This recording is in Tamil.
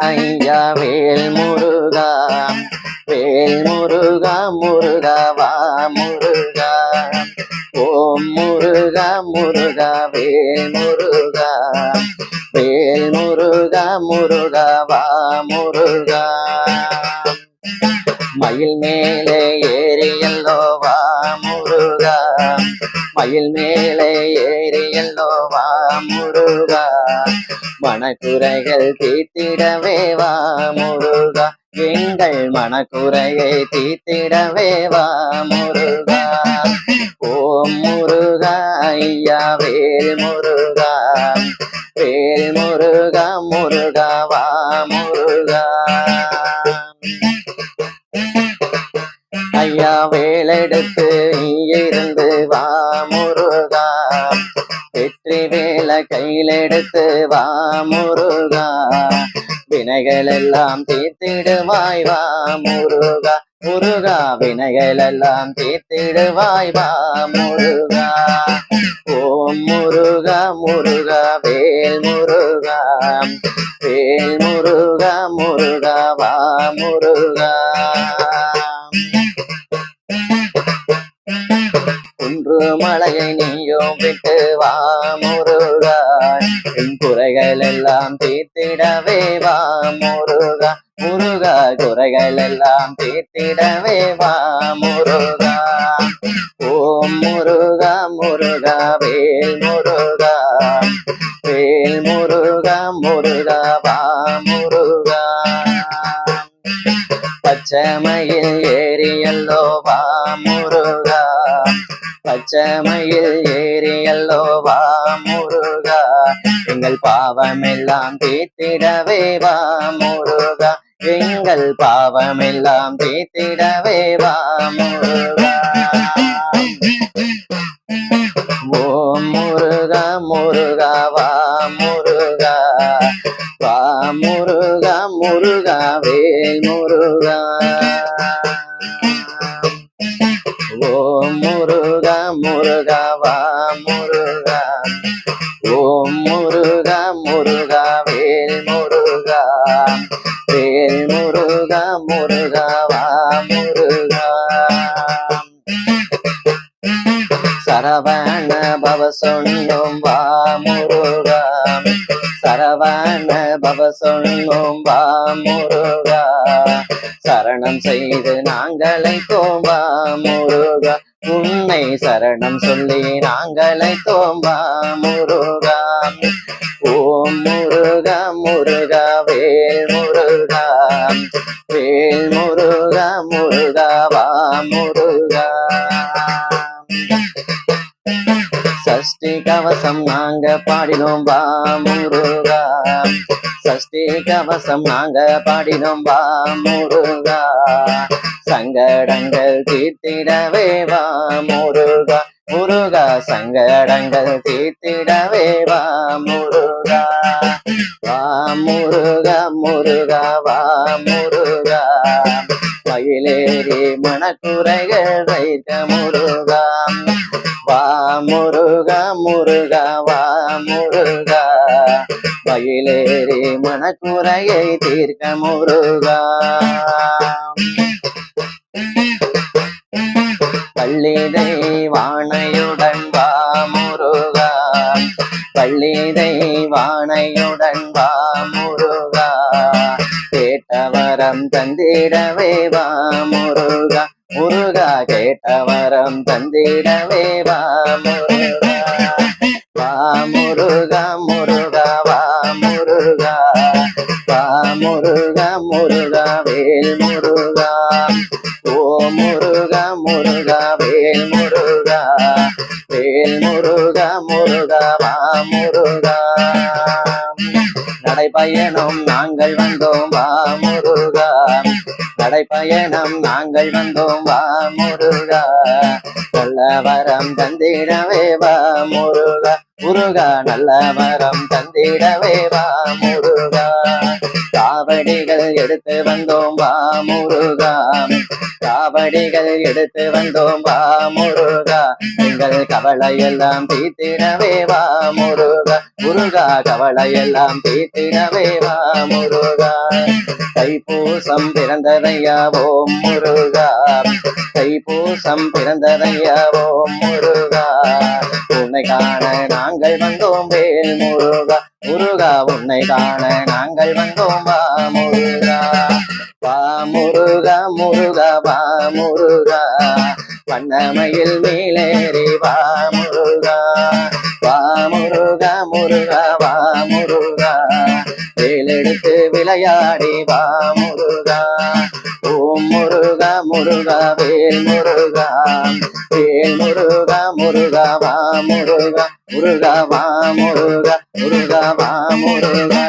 ஐயா வேல் முருகா வேல் முருகா முருகா வா முருகா ஓம் முருகா முருகா வேல் முருகா வேல் முருகா முருகா வா முருகா மயில் மேலே ஏறியல்லோ வா முருகா மயில் மேலே ஏறியல்லோ வா முருகா மனக்குறைகள் தீர்த்திடவே வா முருகா எங்கள் மனக்குறையை தீர்த்திடவே வா முருகா ஓம் முருகா ஐயா வேல் முருகா வேல் முருகா முருகா வா முருகா ஐயா வேலெடுத்து இங்கிருந்து வா முருகா வெற்றி வேல கையிலெடுத்து வா முருகா வினைகள் எல்லாம் தீர்த்திடுவாய் வா முருகா முருகா வினைகள் எல்லாம் தீர்த்திடுவாய் வா முருகா ஓம் முருகா முருகா வேல் முருகா வேல் முருகா முருகா வா முருகா குன்று மலையை நீயும் விட்டு வா முருகா என் குறைகள் எல்லாம் தீர்த்திடவே வா முருகா முருகா குறைகள் எல்லாம் தீர்த்திடவே வா முருகா ஓம் முருகா முருகா வேல் முருகா வேல் முருகா முருகா வா முருகா பச்சைமயில் ஏறியல்லோ வா முருகா பச்சைமயில் ஏறியல்லோ வா முருகா எங்கள் பாவமெல்லாம் தீர்த்திடவே வா முருகா எங்கள் பாவமெல்லாம் தீர்த்திடவே வா முருகா ஓம் முருகா முருகா வா முருகா வா முருகா முருகா வேல் முருகா ஓம் முருகா முருகா வா முருகா ஓம் முருகா முருகா வேல் முருகா வேல் முருகா முருகா வா முருகா சரவண பவ சொன்னோம் வா முருகா சரவண பவ சொன்னோம் வா முருகா சரணம் செய்து நாங்களை தோம்பா முருகா உன்னை சரணம் சொல்லி நாங்களை தோம்பா முருகா ஓம் முருகா முருகா வேல் முருகா வேல் முருகா முருகா வா முருகா சஷ்டி கவசம் நாங்க பாடினோம் வா முருகா சஷ்டி கவசம் நாங்க பாடினோம் வா முருகா சங்கடங்கள் தீர்த்திடவே வா முருகா முருகா சங்கடங்கள் தீர்த்திடவே வா முருகா வா முருகா முருகா வா முருகா மயிலேறி மனக்குறைகள் வைத்த முருகா வா முருகா முருகா வா முருகா மயிலேறி மனக்குறையை தீர்க்க முருகா பள்ளிதை வானையுடன் வா முருகா பள்ளிதை வானையுடன் வா முருகா கேட்டவரம் தந்திடவே வா முருகா முருகா கேட்டவரம் தந்திடவே வா முருகா வா முருகா முருகா வா முருகா வா முருகா முருகா வேல் முருகா ஓ முருகா முருகா வேல் முருகா வேல் முருகா முருகா வா முருகா நடைபயணம் நாங்கள் வந்தோம் வா முருகா நடைபயணம் நாங்கள் வந்தோம் வா முருகா நல்ல வரம் தந்திடவே வா முருகா முருகா நல்ல வரம் தந்திடவே வா முருகா காவல் காவடிகள் எடுத்து வந்தோம் வா முருகா, காவடிகள் எடுத்து வந்தோம் வா முருகா, எங்கள் கவலையெல்லாம் தீர்த்திடவே வா முருகா, முருகா கவலையெல்லாம் தீர்த்திடவே வா முருகா. தைப்பூசம் பிறந்ததையா ஓம் முருகா, தைப்பூசம் பிறந்ததையா ஓம் முருகா, உன்னை காண நாங்கள் வந்தோம் வேல் முருகா, முருகா உன்னை காண நாங்கள் வந்தோம் வா முருகா. வா முருகா முருகா வா முருகா, வண்ணமயில் மேலேறி வா முருகா, வா முருகா முருகா வா முருகா, வேலெடுத்து விளையாடி வா முருகா. ஓம் முருகா முருகா வேல் முருகா, வேல் முருகா முருகா வா முருகா, முருகா வா முருகா, முருகா வா முருகா.